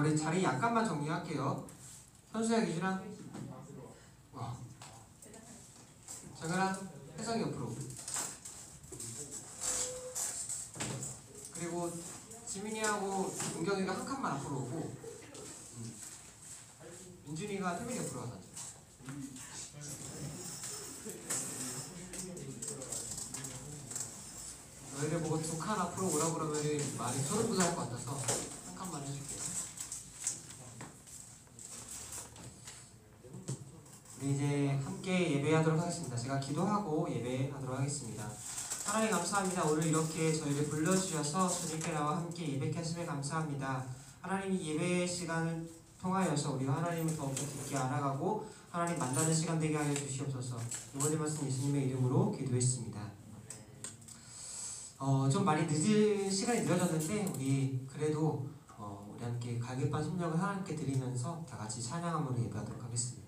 우리 자리 약간만 정리할게요. 선수야, 기준아. 정연아, 혜성이 옆으로. 그리고 지민이하고 은경이가 한 칸만 앞으로 오고, 민준이가 태민이 옆으로 가서 앉아. 너희를 보고 두 칸 앞으로 오라고 그러면 많이 소름 돋을 것 같아서 한 칸만 해줄게요. 우리 이제 함께 예배하도록 하겠습니다. 제가 기도하고 예배하도록 하겠습니다. 하나님 감사합니다. 오늘 이렇게 저희를 불러주셔서 주님께 나와 함께 예배케 하심에 감사합니다. 하나님이 예배 시간을 통하여서 우리가 하나님을 더욱더 깊게 알아가고 하나님 만나는 시간 되게 하여 주시옵소서. 이번에 말씀 예수님의 이름으로 기도했습니다. 좀 많이 시간이 늦어졌는데 우리 그래도 우리 함께 갈급한 심령을 하나님께 드리면서 다 같이 찬양함으로 예배하도록 하겠습니다.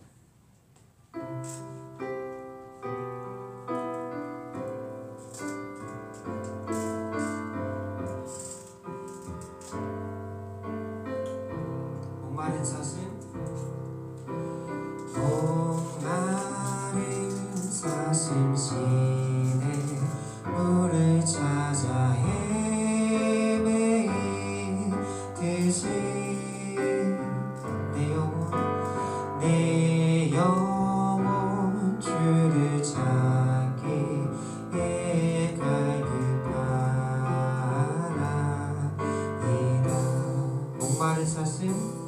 목마른 사슴 시내 물을 찾아 헤매이듯이 내 영혼 주를 찾기에 갈급하나이다. 목마른 사슴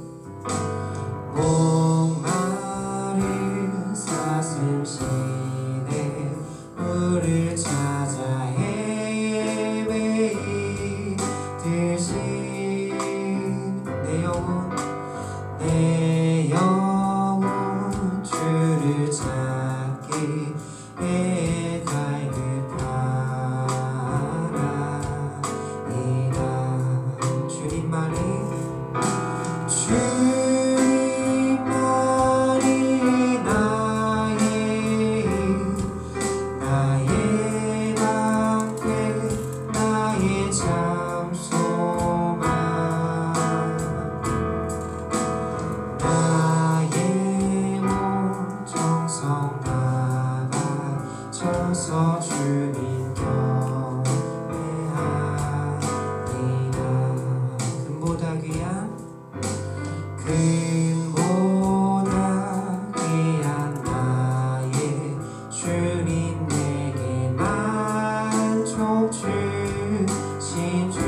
시내 물을 찾아 헤매이듯이 내 영혼 주를 찾기에 갈급하나이다. 주님만이 주님 경배하리라. 금보다 귀한 나의 주님 내게 만족 주신 주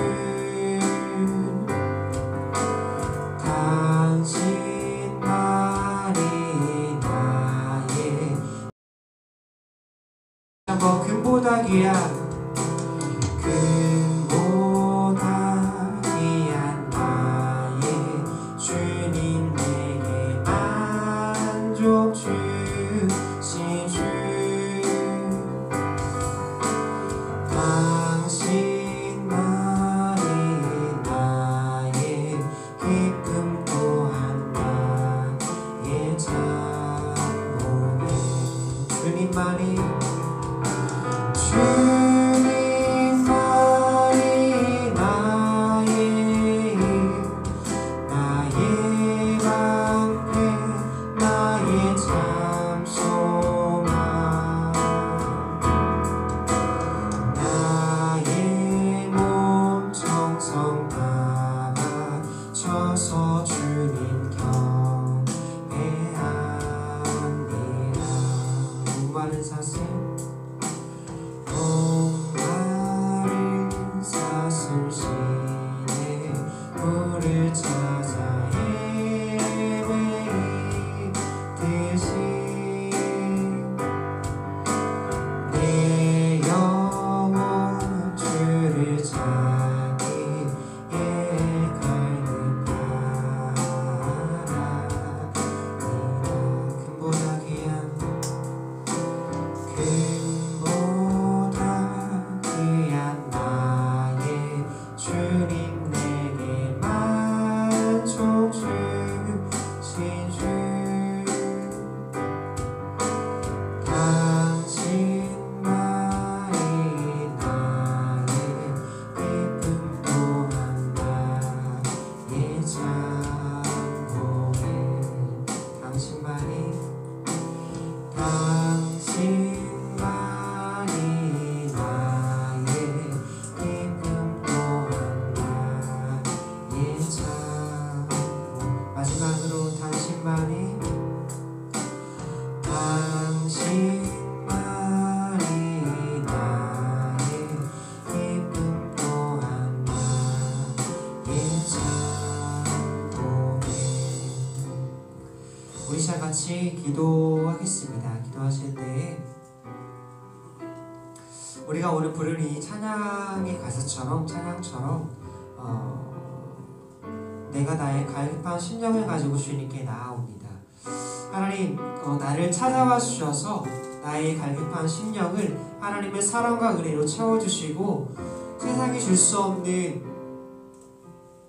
당신만이 나의 금보다 귀한 나의 주님 내게 만족 주신 주 당신만이 나의 기쁨 또한 나의 장목에 주님만이 나의 방패 나의 참 소망 나의 몸 정성 다 바쳐서 주님 경배합니다. 목마른 사슴 당신만이 나의 기쁨 또한 나의 상고에. 우리 잘 같이 기도하겠습니다. 기도하실 때 우리가 오늘 부르는 이 찬양의 가사처럼 찬양처럼 내가 나의 갈급한 심령을 가지고 주님께 나아옵니다. 하나님, 나를 찾아와 주셔서 나의 갈급한 심령을 하나님의 사랑과 은혜로 채워주시고 세상이 줄 수 없는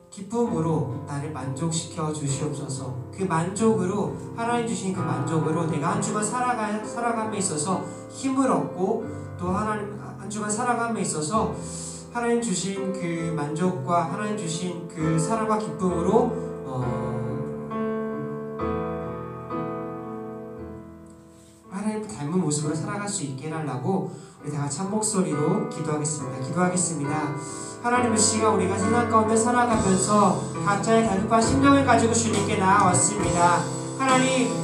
기쁨으로 나를 만족시켜 주시옵소서. 그 만족으로, 하나님 주신 그 만족으로 내가 한 주간 살아감에 있어서 힘을 얻고, 또 하나님 한 주간 살아감에 있어서 하나님 주신 그 만족과 하나님 주신 그 사랑과 기쁨으로 하나님 닮은 모습으로 살아갈 수 있게 해달라고 우리 다 같이 한 목소리로 기도하겠습니다. 하나님의 시간 우리가 세상 가운데 살아가면서 각자의 갈급한 심령을 가지고 주님께 나아왔습니다. 하나님,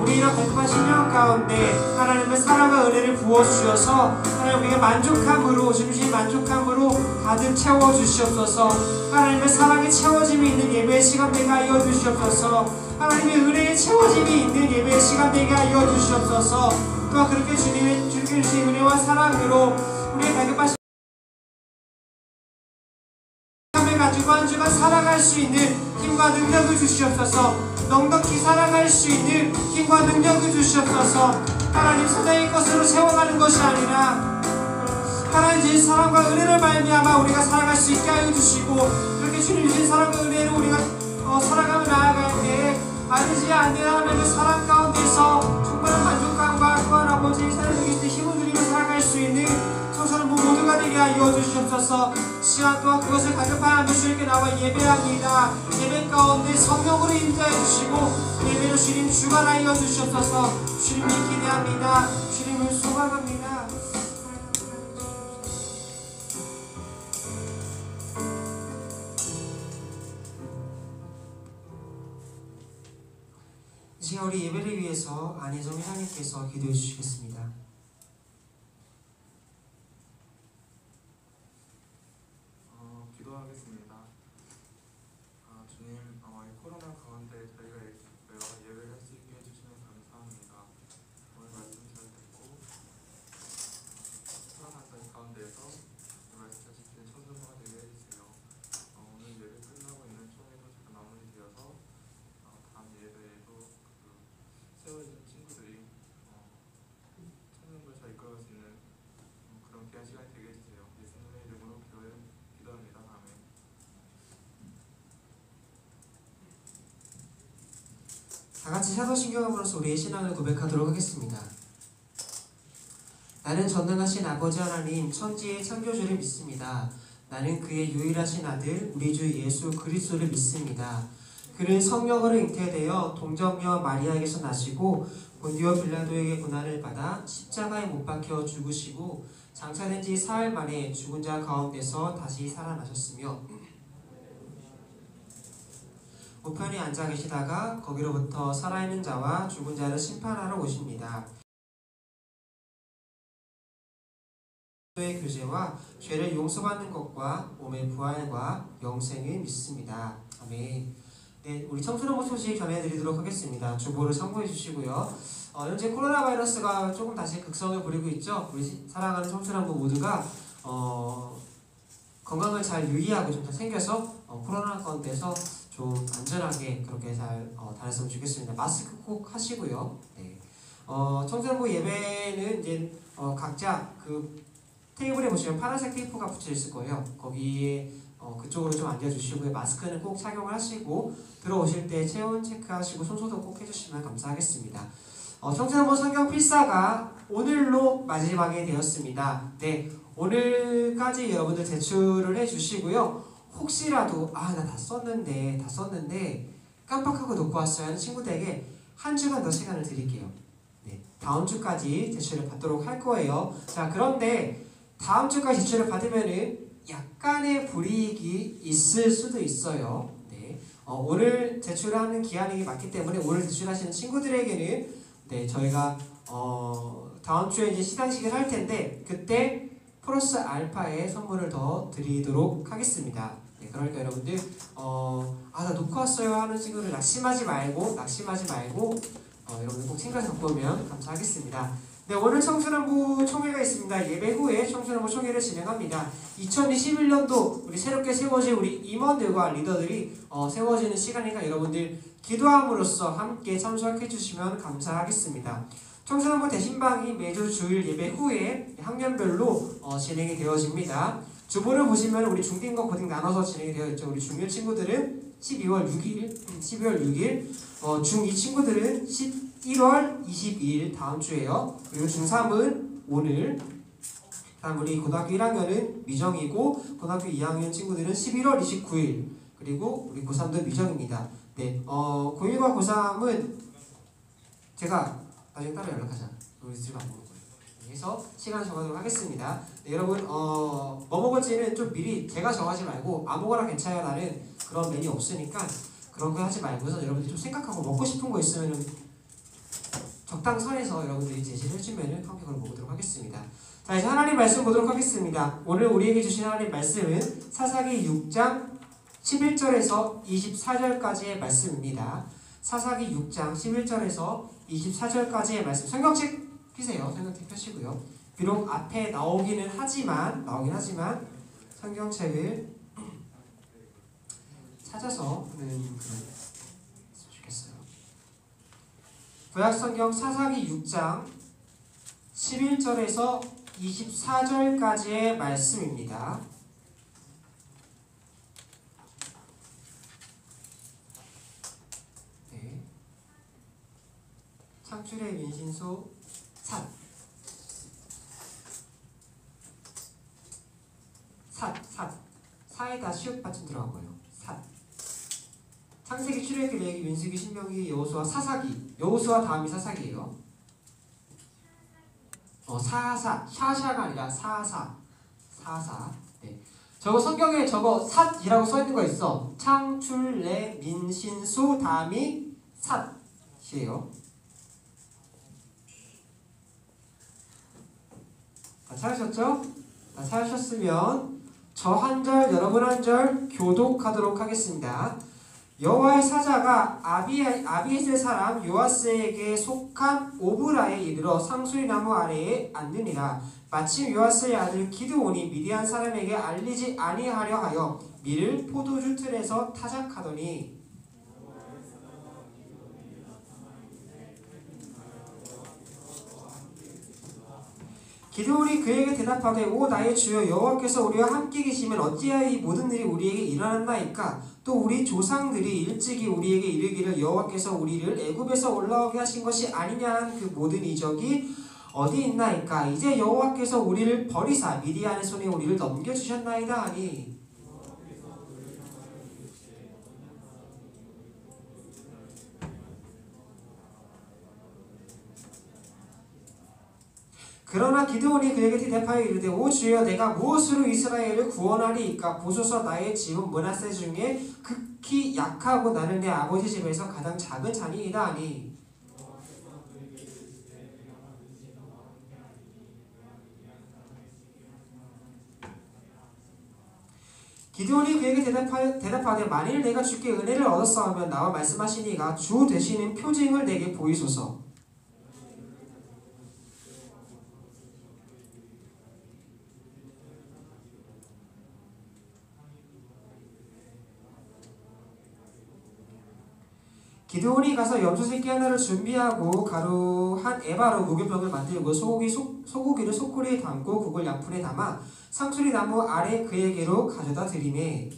우리 이런 갈급한 심령 가운데 하나님의 사랑과 은혜를 부어주셔서 하나님 우리가 만족함으로, 주님 만족함으로 가득 채워주시옵소서. 하나님의 사랑의 채워짐이 있는 예배의 시간 되게 하여 주시옵소서. 하나님의 은혜의 채워짐이 있는 예배의 시간 되게 하여 주시옵소서. 또한 그렇게 주님의 주신 은혜와 사랑으로 우리의 갈급한 심령을 가지고 한 주간 살아갈 수 있는 힘과 능력을 주시옵소서. 넉넉히 살아갈 수 있는 힘과 능력을 주시옵소서. 하나님, 세상의 것으로 세워가는 것이 아니라 하나님 주신 사랑과 은혜를 말미암아 우리가 살아갈 수 있게 하여 주시고, 그렇게 주님 주신 사랑과 은혜로 우리가 살아가며 나아갈 때 아니지 않는 하나님의 사랑 가운데서 충분한 만족감과 또한 아버지 세상에 계신 힘을 누리며 살아갈 수 있는 청소년 모두가 되게 하여 주시옵소서. 시간 또한 그것을 갈급하여 주님께 나와 예배합니다. 예배 가운데 성령으로 임재해 주시고 예배로 주님 주관하여 주시옵소서. 주님을 기대합니다. 주님을 소망합니다. 이 시간 우리 예배를 위해서 안혜정 회장님께서 기도해 주시겠습니다. 기도하겠습니다. 주님, 이 코로나 가운데 저희가 예배를 할 수 있게 해주시면 감사합니다. 오늘 말씀 잘 듣고 코로나 가운데에서 말씀 잘 지키는 청소년가 되게 해주세요. 오늘 예배 끝나고 있는 총회도 잘 마무리되어서 다음 예배에도 세워진 친구들이 청년부를 잘 이끌어갈 수 있는 그런 귀한 시간이 되게 해주세요. 예수님의 이름으로 기도합니다. 아멘. 다같이 사도신경함으로써 우리의 신앙을 고백하도록 하겠습니다. 나는 전능하신 아버지 하나님 천지의 창조주를 믿습니다. 나는 그의 유일하신 아들 우리 주 예수 그리스도를 믿습니다. 그는 성령으로 잉태되어 동정녀 마리아에게서 나시고 본디오 빌라도에게 고난을 받아 십자가에 못 박혀 죽으시고 장사된 지 사흘 만에 죽은 자 가운데서 다시 살아나셨으며 우편에 앉아 계시다가 거기로부터 살아있는 자와 죽은 자를 심판하러 오십니다. 의 교제와 죄를 용서받는 것과 몸의 부활과 영생을 믿습니다. 아멘. 네, 우리 청소년 소식 전해드리도록 하겠습니다. 주보를 참고해 주시고요. 현재 코로나 바이러스가 조금 다시 극성을 부리고 있죠. 우리 사랑하는 청소년부 모두가 건강을 잘 유의하고 좀 잘 챙겨서 코로나 가운데서 좀 안전하게 그렇게 잘 다녔으면 좋겠습니다. 마스크 꼭 하시고요. 네. 청소년부 예배는 이제 각자 그 테이블에 보시면 파란색 테이프가 붙여 있을 거예요. 거기에 그쪽으로 좀 앉아주시고요. 마스크는 꼭 착용을 하시고 들어오실 때 체온 체크하시고 손소독 꼭 해주시면 감사하겠습니다. 청소년부 성경 필사가 오늘로 마지막이 되었습니다. 네, 오늘까지 여러분들 제출을 해주시고요. 혹시라도 나 다 썼는데 깜빡하고 놓고 왔어요 하는 친구들에게 한 주간 더 시간을 드릴게요. 네, 다음 주까지 제출을 받도록 할 거예요. 자, 그런데 다음 주까지 제출을 받으면은 약간의 불이익이 있을 수도 있어요. 네, 오늘 제출하는 기한이 맞기 때문에 오늘 제출하시는 친구들에게는 네, 저희가 다음 주에 이제 시상식을 할 텐데 그때 플러스 알파의 선물을 더 드리도록 하겠습니다. 네, 그러니까 여러분들 나 놓고 왔어요 하는 친구들 낙심하지 말고 여러분들 꼭 챙겨서 갖고 오면 감사하겠습니다. 네, 오늘 청소년부 총회가 있습니다. 예배 후에 청소년부 총회를 진행합니다. 2021년도 우리 새롭게 세워질 우리 임원들과 리더들이 세워지는 시간이니까 여러분들 기도함으로써 함께 참석해 주시면 감사하겠습니다. 청소년부 대신방이 매주 주일 예배 후에 학년별로 진행이 되어집니다. 주보를 보시면 우리 중딩과 고딩 나눠서 진행이 되어 있죠. 우리 중1 친구들은 12월 6일, 중2 친구들은 11월 22일 다음 주에요. 그리고 중3은 오늘, 다음 우리 고등학교 1학년은 미정이고 고등학교 2학년 친구들은 11월 29일, 그리고 우리 고3도 미정입니다. 네, 고1과 고3은 제가 나중에 따로 연락하자. 우리 집안 보는 거예요. 그래서 시간 정하도록 하겠습니다. 네, 여러분 뭐 먹을지는 좀 미리 제가 정하지 말고 아무거나 괜찮아요 나는 그런 메뉴 없으니까 그런 거 하지 말고서 여러분들이 좀 생각하고 먹고 싶은 거 있으면은 적당선에서 여러분들이 제시를 해주면은 함께 그걸 먹도록 하겠습니다. 자, 이제 하나님 말씀 보도록 하겠습니다. 오늘 우리에게 주신 하나님 말씀은 사사기 6장 11절에서 24절까지의 말씀입니다. 사사기 6장 11절에서 24절까지의 말씀. 성경책 펴세요. 성경책 펴시고요. 비록 앞에 나오긴 하지만 성경책을 찾아서 하는 좋겠어요. 구약성경 사사기 6장 11절에서 24절까지의 말씀입니다. 네. 창출의 민신소 사에다 시옷 받침 들어가고요. 창세기, 출애굽기, 레위기, 민수기, 신명기, 여호수아, 사사기. 여호수아 다음이 사사기예요. 샤샤가 아니라 사사. 네. 저거 성경에 저거 삿이라고 써 있는 거 있어. 창출, 레, 민신수 다음이 삿이에요. 다 찾으셨죠? 다 찾으셨으면 저 한 절, 여러분 한 절 교독하도록 하겠습니다. 여호와의 사자가 아비에셀 사람 요아스에게 속한 오브라에 이르러 상수리 나무 아래에 앉느니라. 마침 요아스의 아들 기드온이 미디안 사람에게 알리지 아니하려 하여 밀을 포도주 틀에서 타작하더니 기드온이 그에게 대답하되 오 나의 주여 여호와께서 우리와 함께 계시면 어찌하여 이 모든 일이 우리에게 일어났나이까. 또 우리 조상들이 일찍이 우리에게 이르기를 여호와께서 우리를 애굽에서 올라오게 하신 것이 아니냐는 그 모든 이적이 어디 있나이까. 이제 여호와께서 우리를 버리사 미디안의 손에 우리를 넘겨주셨나이다 하니 그러나 기드온이 그에게 대답하여 이르되 오 주여 내가 무엇으로 이스라엘을 구원하리이까. 보소서 나의 집은 므낫세 중에 극히 약하고 나는 내 아버지 집에서 가장 작은 자니이다 하니 기드온이 그에게 대답하되 만일 내가 주께 은혜를 얻었사오면 나와 말씀하시니가 주 되시는 표징을 내게 보이소서. 기드온이 가서 염소 새끼 하나를 준비하고 가루 한 에바로 무교병을 만들고 소고기를 소쿠리에 담고 국을 양푼에 담아 상수리 나무 아래 그에게로 가져다 드리매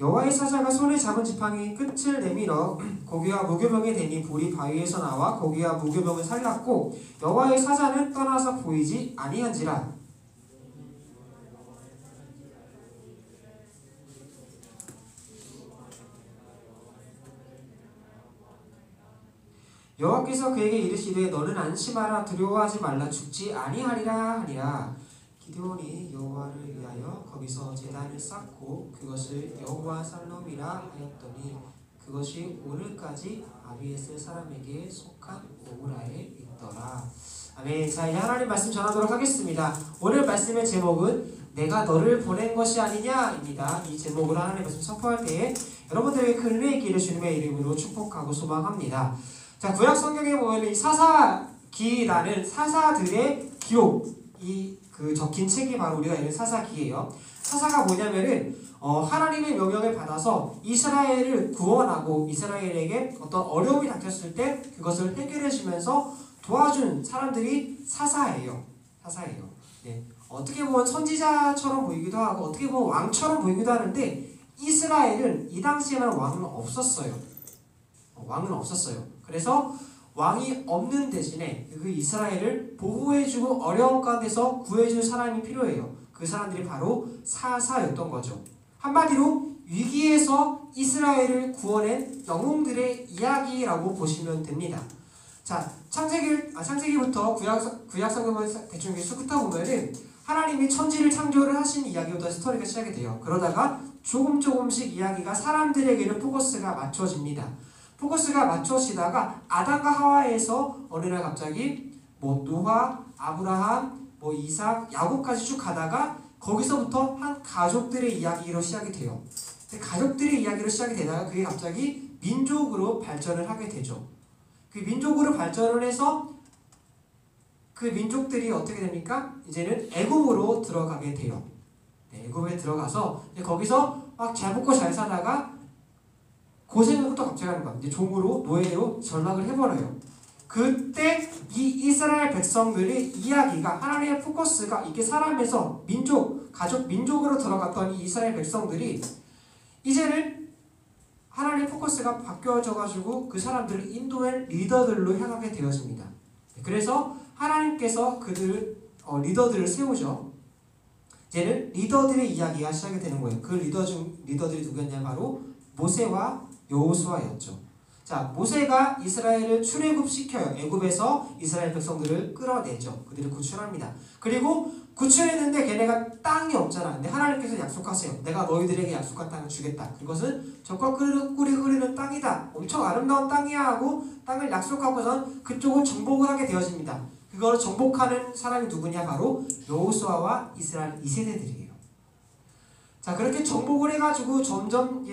여호와의 사자가 손에 잡은 지팡이 끝을 내밀어 고기와 무교병에 대니 불이 바위에서 나와 고기와 무교병을 살랐고 여호와의 사자는 떠나서 보이지 아니한지라. 여호와께서 그에게 이르시되 너는 안심하라 두려워하지 말라 죽지 아니하리라 하니라. 기드온이 여호와를 위하여 거기서 제단을 쌓고 그것을 여호와 살롬이라 하였더니 그것이 오늘까지 아비에셀 사람에게 속한 오므라에 있더라. 아멘. 자, 이제 하나님 말씀 전하도록 하겠습니다. 오늘 말씀의 제목은 내가 너를 보낸 것이 아니냐입니다. 이 제목으로 하나님의 말씀 선포할 때에 여러분들에게 큰 은혜의 길을 주님의 이름으로 축복하고 소망합니다. 자, 구약 성경에 보면 이 사사기라는 사사들의 기록이 적힌 책이 바로 우리가 읽는 사사기예요. 사사가 뭐냐면은 하나님의 명령을 받아서 이스라엘을 구원하고 이스라엘에게 어떤 어려움이 닥쳤을 때 그것을 해결해 주면서 도와준 사람들이 사사예요. 네. 어떻게 보면 선지자처럼 보이기도 하고 어떻게 보면 왕처럼 보이기도 하는데 이스라엘은 이 당시에는 왕은 없었어요. 그래서 왕이 없는 대신에 그 이스라엘을 보호해주고 어려운 가운데서 구해줄 사람이 필요해요. 그 사람들이 바로 사사였던 거죠. 한마디로 위기에서 이스라엘을 구원한 영웅들의 이야기라고 보시면 됩니다. 자, 창세기부터 구약 성경을 대충 훑어보면은 하나님이 천지를 창조를 하신 이야기부터 스토리가 시작이 돼요. 그러다가 조금씩 이야기가 사람들에게는 포커스가 맞춰집니다. 포커스가 맞춰지다가 아담과 하와에서 어느 날 갑자기 노아, 아브라함, 이삭, 야곱까지 쭉 가다가 거기서부터 한 가족들의 이야기로 시작이 돼요. 가족들의 이야기로 시작이 되다가 그게 갑자기 민족으로 발전을 하게 되죠. 그 민족으로 발전을 해서 그 민족들이 어떻게 됩니까? 이제는 애굽으로 들어가게 돼요. 네, 애굽에 들어가서 거기서 막 잘 먹고 잘 살다가 고생을 또 갑자기 하는 거야. 이제 종으로 노예로 전락을 해버려요. 그때 이 이스라엘 백성들의 이야기가 하나님의 포커스가 이게 사람에서 민족으로 들어갔던 이 이스라엘 백성들이 이제는 하나님의 포커스가 바뀌어져가지고 그 사람들을 인도할 리더들로 향하게 되어집니다. 그래서 하나님께서 리더들을 세우죠. 이제는 리더들의 이야기가 시작이 되는 거예요. 그 리더들이 누구였냐? 바로 모세와 여호수아였죠. 자, 모세가 이스라엘을 출애굽시켜요. 애굽에서 이스라엘 백성들을 끌어내죠. 그들을 구출합니다. 그리고 구출했는데 걔네가 땅이 없잖아. 근데 하나님께서 약속하세요. 내가 너희들에게 약속한 땅을 주겠다. 그것은 젖과 꿀이 흐르는 땅이다. 엄청 아름다운 땅이야 하고 땅을 약속하고선 그쪽을 정복을 하게 되어집니다. 그걸 정복하는 사람이 누구냐? 바로 여호수아와 이스라엘 2세대들이에요. 자, 그렇게 정복을 해가지고 점점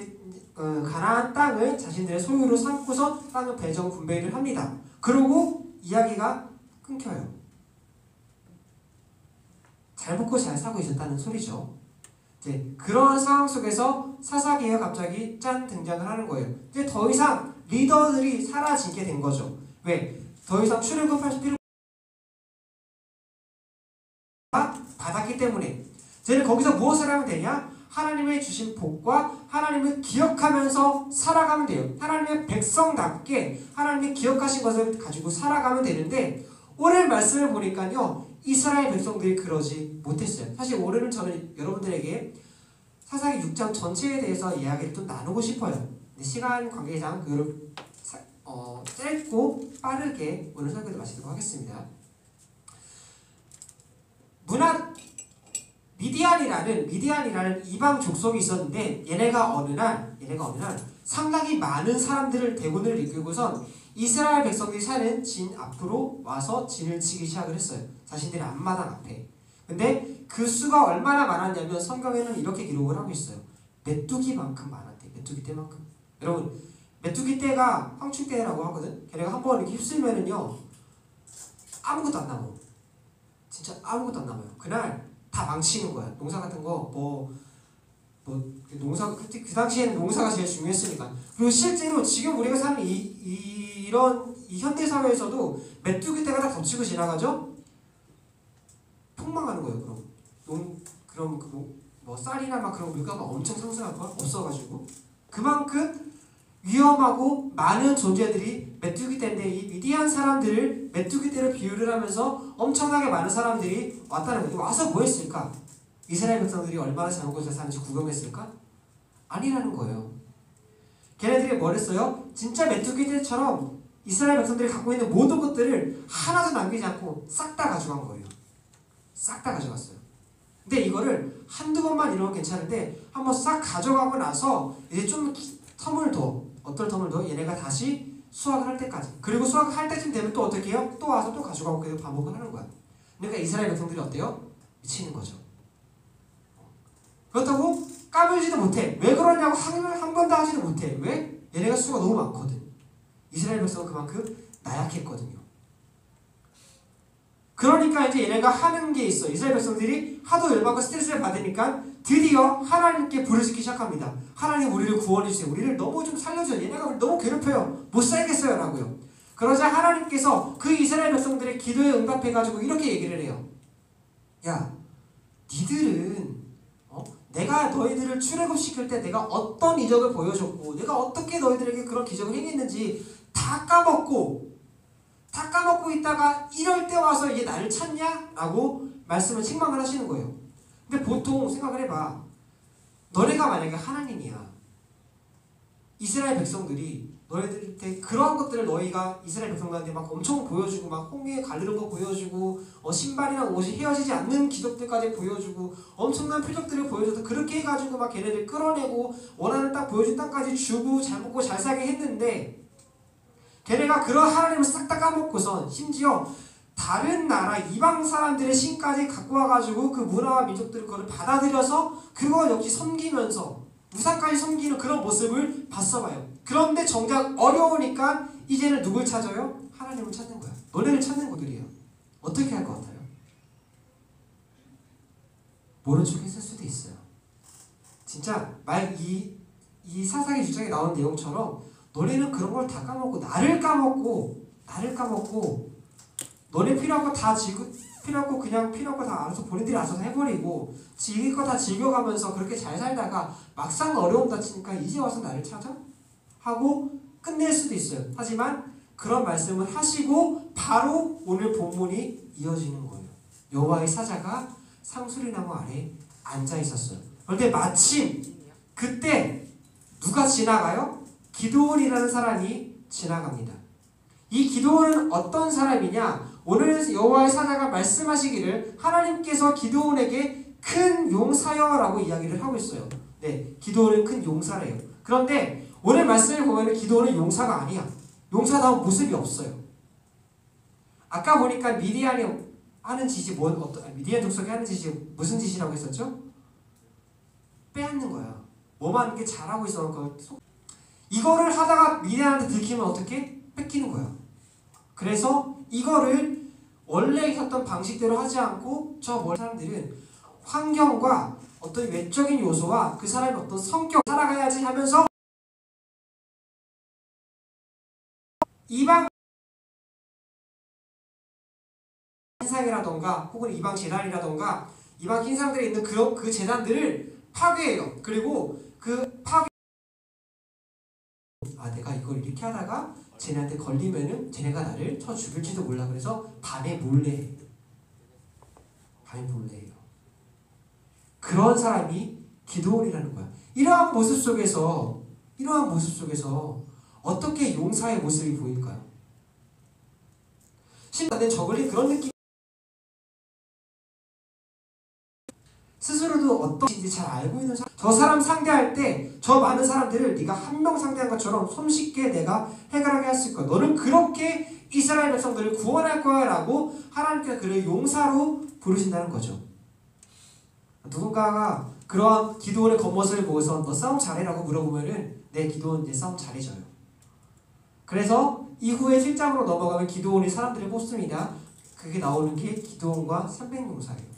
가나안 땅을 자신들의 소유로 삼고서 땅을 배정 분배를 합니다. 그러고 이야기가 끊겨요. 잘 먹고 잘 살고 있었다는 소리죠. 이제 그런 상황 속에서 사사기가 갑자기 짠 등장을 하는 거예요. 이제 더 이상 리더들이 사라지게 된 거죠. 왜? 더 이상 출애굽할 필요가 받았기 때문에. 이제는 거기서 무엇을 하면 되냐? 하나님의 주신 복과 하나님을 기억하면서 살아가면 돼요. 하나님의 백성답게 하나님이 기억하신 것을 가지고 살아가면 되는데 오늘 말씀을 보니까요. 이스라엘 백성들이 그러지 못했어요. 사실 오늘은 저는 여러분들에게 사사기 6장 전체에 대해서 이야기를 좀 나누고 싶어요. 근데 시간 관계상 그걸 짧고 빠르게 오늘 설교를 마치도록 하겠습니다. 미디안이라는 이방 족속이 있었는데 얘네가 어느 날 상당히 많은 사람들을 대군을 이끌고선 이스라엘 백성들이 사는 진 앞으로 와서 진을 치기 시작을 했어요. 자신들의 앞마당 앞에. 근데 그 수가 얼마나 많았냐면 성경에는 이렇게 기록을 하고 있어요. 메뚜기만큼 많았대. 메뚜기 떼만큼. 여러분, 메뚜기 떼가 황충 떼라고 하거든. 걔네가 한번 이렇게 휩쓸면은요 아무것도 안 남아. 진짜 아무것도 안 남아요. 그날 다 망치는 거야. 농사 같은 거 농사 그 당시에는 농사가 제일 중요했으니까. 그리고 실제로 지금 우리가 사는 이 현대 사회에서도 메뚜기 떼가 다 덮치고 지나가죠. 폭망하는 거예요. 그럼 쌀이나 막 그런 물가가 엄청 상승할 거야. 없어가지고 그만큼 위험하고 많은 존재들이 메뚜기 떼인데 이 미디안 사람들을 메뚜기 떼로 비유를 하면서 엄청나게 많은 사람들이 왔다는 거예요. 와서 뭐 했을까? 이스라엘 백성들이 얼마나 잘 먹고 잘 사는지 구경했을까? 아니라는 거예요. 걔네들이 뭘 했어요? 진짜 메뚜기 떼처럼 이스라엘 백성들이 갖고 있는 모든 것들을 하나도 남기지 않고 싹 다 가져간 거예요. 싹 다 가져갔어요. 근데 이거를 한두 번만 이러면 괜찮은데 한번 싹 가져가고 나서 이제 좀 텀을 둬. 어떤 텀을 둬? 얘네가 다시 수확을 할 때까지. 그리고 수확할 때쯤 되면 또 어떻게 해요? 또 와서 또 가져가고 계속 반복을 하는 거야. 그러니까 이스라엘 백성들이 어때요? 미치는 거죠. 그렇다고 까불지도 못해. 왜 그러냐고 한 번도 하지도 못해. 왜? 얘네가 수가 너무 많거든. 이스라엘 백성은 그만큼 나약했거든요. 그러니까 이제 얘네가 하는 게 있어. 이스라엘 백성들이 하도 열받고 스트레스를 받으니까 드디어 하나님께 부르짖기 시작합니다. 하나님 우리를 구원해주세요. 우리를 너무 좀 살려줘요. 얘네가 우리 너무 괴롭혀요. 못 살겠어요. 라고요. 그러자 하나님께서 그 이스라엘 백성들의 기도에 응답해가지고 이렇게 얘기를 해요. 야, 니들은 내가 너희들을 출애굽시킬 때 내가 어떤 이적을 보여줬고 내가 어떻게 너희들에게 그런 기적을 행했는지 다 까먹고 있다가 이럴 때 와서 이제 나를 찾냐? 라고 말씀을 책망을 하시는 거예요. 근데 보통 생각을 해봐. 너네가 만약에 하나님이야. 이스라엘 백성들이 너희들한테 그러한 것들을 너희가 이스라엘 백성들한테 막 엄청 보여주고 막 홍해에 가르는 거 보여주고 신발이랑 옷이 헤어지지 않는 기적들까지 보여주고 엄청난 표적들을 보여줘서 그렇게 해가지고 막 걔네들 끌어내고 원하는 딱 보여준 땅까지 주고 잘 먹고 잘 살게 했는데 걔네가 그런 하나님을 싹 다 까먹고선 심지어 다른 나라 이방 사람들의 신까지 갖고 와가지고 그 문화와 민족들을 그걸 받아들여서 그거 역시 섬기면서 우상까지 섬기는 그런 모습을 봤어봐요. 그런데 정작 어려우니까 이제는 누굴 찾아요? 하나님을 찾는 거야. 너네를 찾는 거들이에요. 어떻게 할 것 같아요? 모른 척 했을 수도 있어요. 진짜 이 사사기 6장에 나오는 내용처럼 너네는 그런 걸 다 까먹고 나를 까먹고 너네 필요한 거 다 필요한 거 다 알아서 본인들이 알아서 해버리고 즐길 거 다 즐겨가면서 그렇게 잘 살다가 막상 어려움 다치니까 이제 와서 나를 찾아? 하고 끝낼 수도 있어요. 하지만 그런 말씀을 하시고 바로 오늘 본문이 이어지는 거예요. 여호와의 사자가 상수리나무 아래 앉아 있었어요. 그런데 마침 그때 누가 지나가요? 기드온이라는 사람이 지나갑니다. 이 기드온은 어떤 사람이냐? 오늘 여호와의 사자가 말씀하시기를 하나님께서 기드온에게 큰 용사여라고 이야기를 하고 있어요. 네, 기드온은 큰 용사래요. 그런데 오늘 말씀을 보면 기드온은 용사가 아니야. 용사다운 모습이 없어요. 아까 보니까 미디안이 하는 짓이 미디안 족속이 하는 짓이 무슨 짓이라고 했었죠? 빼앗는 거야. 뭐만 이렇게 잘하고 있어. 이거를 하다가 미디안한테 들키면 어떻게? 뺏기는 거야. 그래서 이거를 원래 있었던 방식대로 하지 않고 사람들은 환경과 어떤 외적인 요소와 그 사람의 어떤 성격 살아가야지 하면서 이방 신상이라던가 혹은 이방 재단이라던가 이방 신상들에 있는 그 재단들을 파괴해요. 그리고 그 파괴 내가 이걸 이렇게 하다가 쟤네한테 걸리면은 쟤네가 나를 쳐 죽일지도 몰라. 그래서 밤에 몰래 해요. 그런 사람이 기드온이라는 거야. 이러한 모습 속에서 어떻게 용사의 모습이 보일까요? 심지어 저글링 그런 느낌 스스로도 어떤지 잘 알고 있는 사람. 저 사람 상대할 때 저 많은 사람들을 네가 한 명 상대한 것처럼 손쉽게 내가 해결하게 할 수 있을 거야. 너는 그렇게 이스라엘 백성들을 구원할 거야 라고 하나님께서 그를 용사로 부르신다는 거죠. 누군가가 그러한 기드온의 겉모습을 보고서 너 싸움 잘해라고 물어보면은 네, 기드온 이제 싸움 잘해줘요. 그래서 이후에 7장으로 넘어가면 기드온이 사람들을 뽑습니다. 그게 나오는 게 기드온과 300용사예요.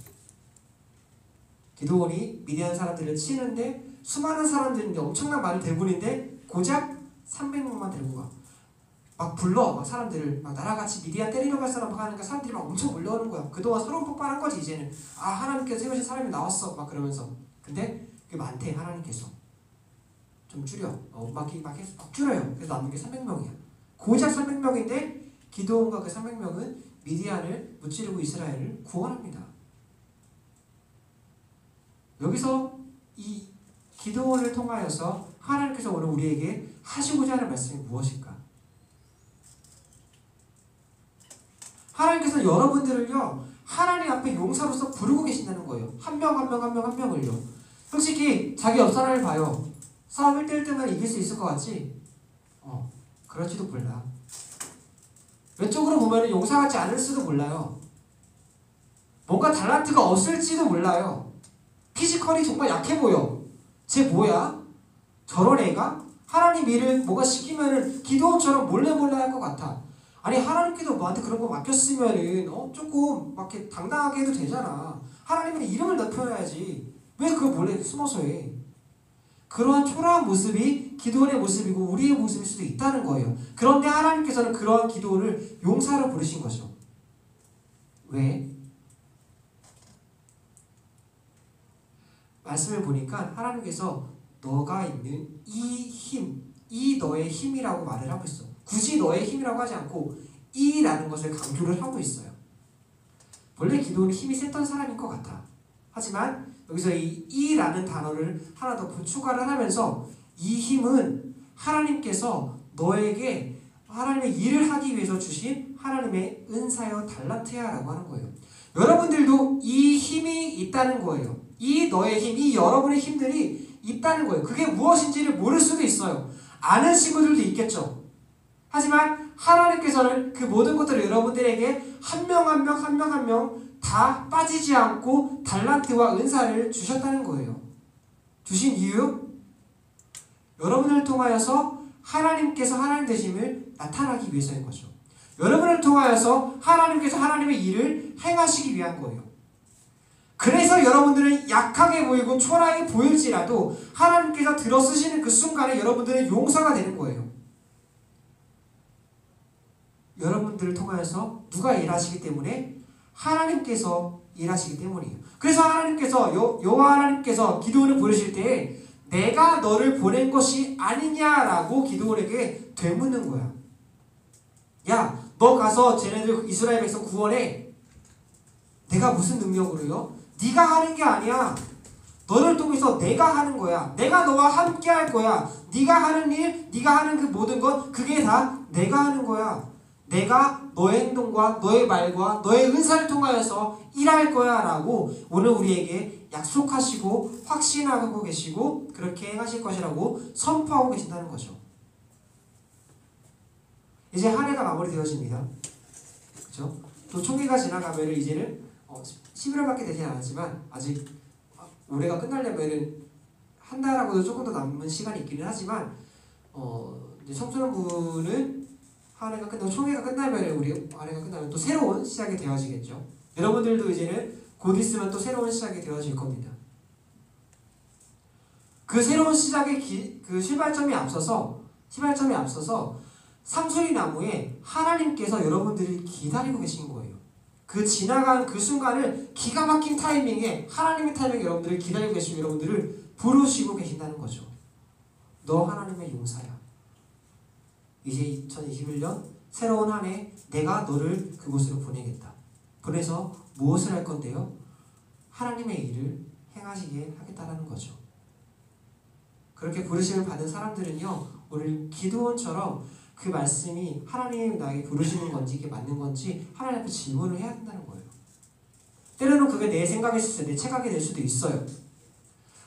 기드온이 미디안 사람들을 치는데 수많은 사람들인데 엄청난 많은 대군인데 고작 300명만 데리고 가. 막 불러. 막 사람들을 막 나라같이 미디안 때리러 갈 사람 하니까 사람들이 막 엄청 몰려오는 거야. 그동안 서로 폭발한 거지 이제는. 하나님께서 세우신 사람이 나왔어. 막 그러면서. 근데 그게 많대 하나님께서. 좀 줄여. 막 해서 막 줄여요. 그래서 남는 게 300명이야. 고작 300명인데 기드온과 그 300명은 미디안을 무찌르고 이스라엘을 구원합니다. 여기서 이 기드온을 통하여서 하나님께서 오늘 우리에게 하시고자 하는 말씀이 무엇일까? 하나님께서는 여러분들을요 하나님 앞에 용사로서 부르고 계신다는 거예요. 한 명 한 명 한 명 한 명을요. 솔직히 자기 옆 사람을 봐요. 싸움 1대1 이길 수 있을 것 같지? 그럴지도 몰라. 왼쪽으로 보면 용사 같지 않을 수도 몰라요. 뭔가 달란트가 없을지도 몰라요. 피지컬이 정말 약해 보여. 쟤 뭐야? 저런 애가? 하나님 일을 뭐가 시키면은 기도원처럼 몰래 할 것 같아. 아니 하나님께서 뭐한테 그런 거 맡겼으면은 조금 막 이렇게 당당하게 해도 되잖아. 하나님은 이름을 높여야지. 왜 그걸 몰래 숨어서 해? 그러한 초라한 모습이 기도원의 모습이고 우리의 모습일 수도 있다는 거예요. 그런데 하나님께서는 그러한 기도원을 용사로 부르신 거죠. 왜? 말씀을 보니까 하나님께서 너가 있는 이 힘, 이 너의 힘이라고 말을 하고 있어. 굳이 너의 힘이라고 하지 않고 이라는 것을 강조를 하고 있어요. 원래 기도는 힘이 셌던 사람인 것 같아. 하지만 여기서 이 이라는 단어를 하나 더 추가를 하면서 이 힘은 하나님께서 너에게 하나님의 일을 하기 위해서 주신 하나님의 은사여 달란트야 라고 하는 거예요. 여러분들도 이 힘이 있다는 거예요. 이 너의 힘, 이 여러분의 힘들이 있다는 거예요. 그게 무엇인지를 모를 수도 있어요. 아는 친구들도 있겠죠. 하지만 하나님께서는 그 모든 것들을 여러분들에게 한 명 한 명 한 명 한 명 다 빠지지 않고 달란트와 은사를 주셨다는 거예요. 주신 이유? 여러분을 통하여서 하나님께서 하나님 되심을 나타나기 위해서인 거죠. 여러분을 통하여서 하나님께서 하나님의 일을 행하시기 위한 거예요. 그래서 여러분들은 약하게 보이고 초라해 보일지라도 하나님께서 들어쓰시는 그 순간에 여러분들은 용사가 되는 거예요. 여러분들을 통하여서 누가 일하시기 때문에? 하나님께서 일하시기 때문이에요. 그래서 하나님께서 여호와 하나님께서 기드온을 부르실 때 내가 너를 보낸 것이 아니냐라고 기드온에게 되묻는 거야. 야, 너 가서 쟤네들 이스라엘 백성 구원해. 내가 무슨 능력으로요? 네가 하는 게 아니야. 너를 통해서 내가 하는 거야. 내가 너와 함께 할 거야. 네가 하는 일, 네가 하는 그 모든 것 그게 다 내가 하는 거야. 내가 너의 행동과 너의 말과 너의 은사를 통하여서 일할 거야 라고 오늘 우리에게 약속하시고 확신하고 계시고 그렇게 행하실 것이라고 선포하고 계신다는 거죠. 이제 한 해가 마무리되어집니다. 그렇죠? 또 총회가 지나가면 이제는 11월밖에 되지 않았지만 아직 올해가 끝나려면 한 달하고도 조금 더 남은 시간이 있기는 하지만 이제 청소년부는 한 해가 끝나고 총회가 끝나면 우리 한 해가 끝나면 또 새로운 시작이 되어지겠죠. 여러분들도 이제는 곧 있으면 또 새로운 시작이 되어질 겁니다. 그 새로운 시작의 그 시발점이 앞서서 상수리 나무에 하나님께서 여러분들을 기다리고 계신 거예요. 그 지나간 그 순간을 기가 막힌 타이밍에 하나님의 타이밍에 여러분들을 기다리고 계시고 여러분들을 부르시고 계신다는 거죠. 너 하나님의 용사야. 이제 2021년 새로운 한 해 내가 너를 그곳으로 보내겠다. 보내서 무엇을 할 건데요? 하나님의 일을 행하시게 하겠다라는 거죠. 그렇게 부르심을 받은 사람들은요, 오늘 기드온처럼 그 말씀이 하나님 나에게 부르시는 건지 이게 맞는 건지 하나님 앞에 질문을 해야 한다는 거예요. 때로는 그게 내 생각일 수도 있어요. 내 착각이 될 수도 있어요.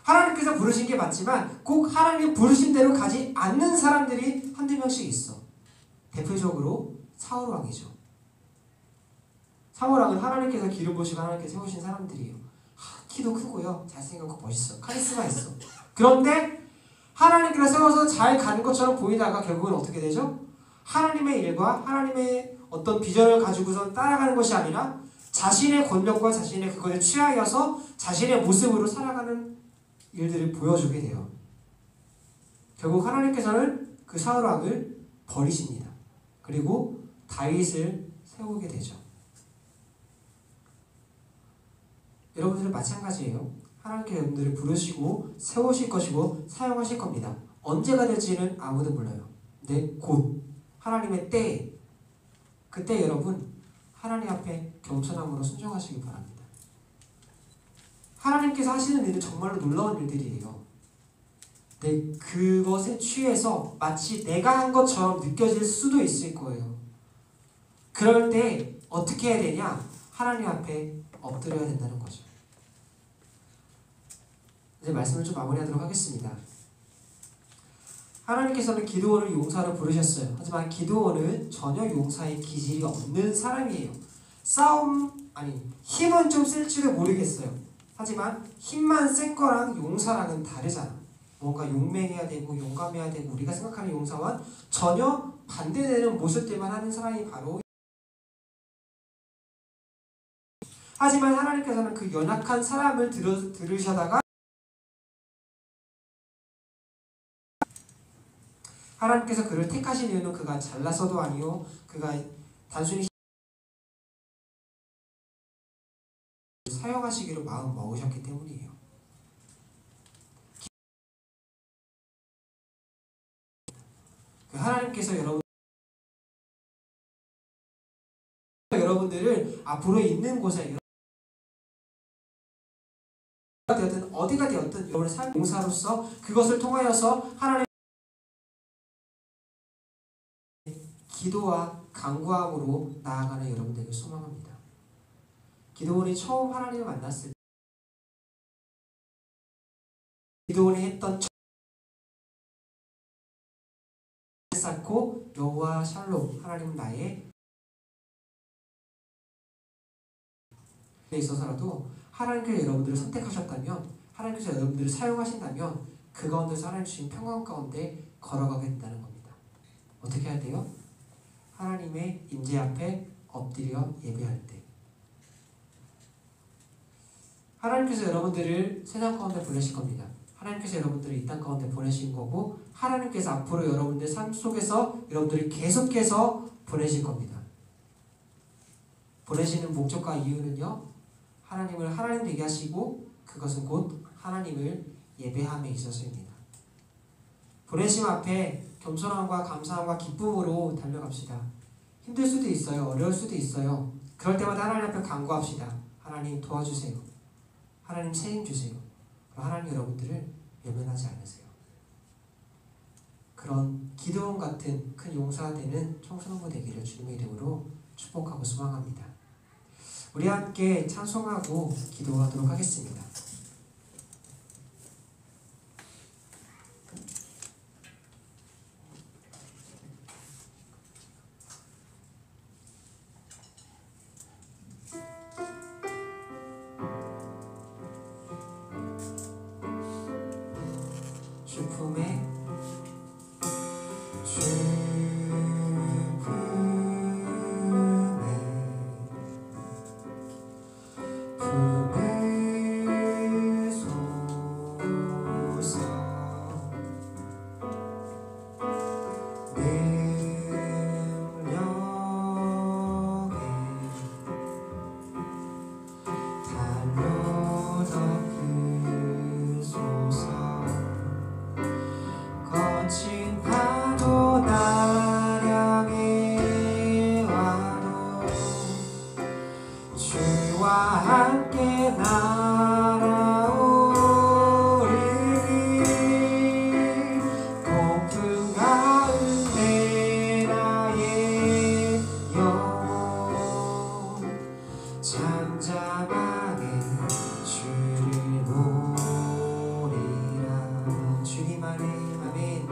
하나님께서 부르신 게 맞지만 꼭 하나님의 부르신 대로 가지 않는 사람들이 한두 명씩 있어. 대표적으로 사울왕이죠. 사울왕은 하나님께서 기름 부으시고 하나님께서 세우신 사람들이에요. 키도 크고요. 잘생겼고 멋있어. 카리스마 있어. 그런데 하나님께서 세워서 잘 가는 것처럼 보이다가 결국은 어떻게 되죠? 하나님의 일과 하나님의 어떤 비전을 가지고서 따라가는 것이 아니라 자신의 권력과 자신의 그것에 취하여서 자신의 모습으로 살아가는 일들을 보여주게 돼요. 결국 하나님께서는 그 사울왕을 버리십니다. 그리고 다윗을 세우게 되죠. 여러분들은 마찬가지예요. 하나님께서 여러분들을 부르시고 세우실 것이고 사용하실 겁니다. 언제가 될지는 아무도 몰라요. 근데 곧 하나님의 때에 그때 여러분 하나님 앞에 겸손함으로 순종하시기 바랍니다. 하나님께서 하시는 일은 정말로 놀라운 일들이에요. 근데 그것에 취해서 마치 내가 한 것처럼 느껴질 수도 있을 거예요. 그럴 때 어떻게 해야 되냐? 하나님 앞에 엎드려야 된다는 거죠. 이제 말씀을 좀 마무리하도록 하겠습니다. 하나님께서는 기드온을 용사로 부르셨어요. 하지만 기드온은 전혀 용사의 기질이 없는 사람이에요. 힘은 좀 쓸지도 모르겠어요. 하지만 힘만 센 거랑 용사랑은 다르잖아. 뭔가 용맹해야 되고 용감해야 되고 우리가 생각하는 용사와는 전혀 반대되는 모습들만 하는 사람이 바로. 하지만 하나님께서는 그 연약한 사람을 들으셔다가 하나님께서 그를 택하신 이유는 그가 잘나서도 아니요 그가 단순히 사용하시기로 마음 먹으셨기 때문이에요. 하나님께서 여러분들을 앞으로 있는 곳에 되었든 어디가 되었든 여러분의 삶 용사로서 그것을 통하여서 하나님 기도와 간구함으로 나아가는 여러분들을 소망합니다. 기도원이 처음 하나님을 만났을 때 기도원이 했던 쌓고 여호와 샬롬 하나님 나의 데 있어서라도 하나님께서 여러분들을 선택하셨다면 하나님께서 여러분들을 사용하신다면 그 가운데서 하나님 주신 평강 가운데 걸어가게 된다는 겁니다. 어떻게 해야 돼요? 하나님의 임재 앞에 엎드려 예배할 때 하나님께서 여러분들을 세상 가운데 보내실 겁니다. 하나님께서 여러분들을 이 땅 가운데 보내신 거고 하나님께서 앞으로 여러분들 삶 속에서 여러분들을 계속해서 보내실 겁니다. 보내시는 목적과 이유는요. 하나님을 하나님 되게 하시고 그것은 곧 하나님을 예배함에 있어서입니다. 보내심 앞에 겸손함과 감사함과 기쁨으로 달려갑시다. 힘들 수도 있어요. 어려울 수도 있어요. 그럴 때마다 하나님 앞에 간구합시다. 하나님 도와주세요. 하나님 책임주세요. 하나님 여러분들을 외면하지 않으세요. 그런 기드온 같은 큰 용사가 되는 청소년부 되기를 주님의 이름으로 축복하고 소망합니다. 우리 함께 찬송하고 기도하도록 하겠습니다. 주님만의 아멘.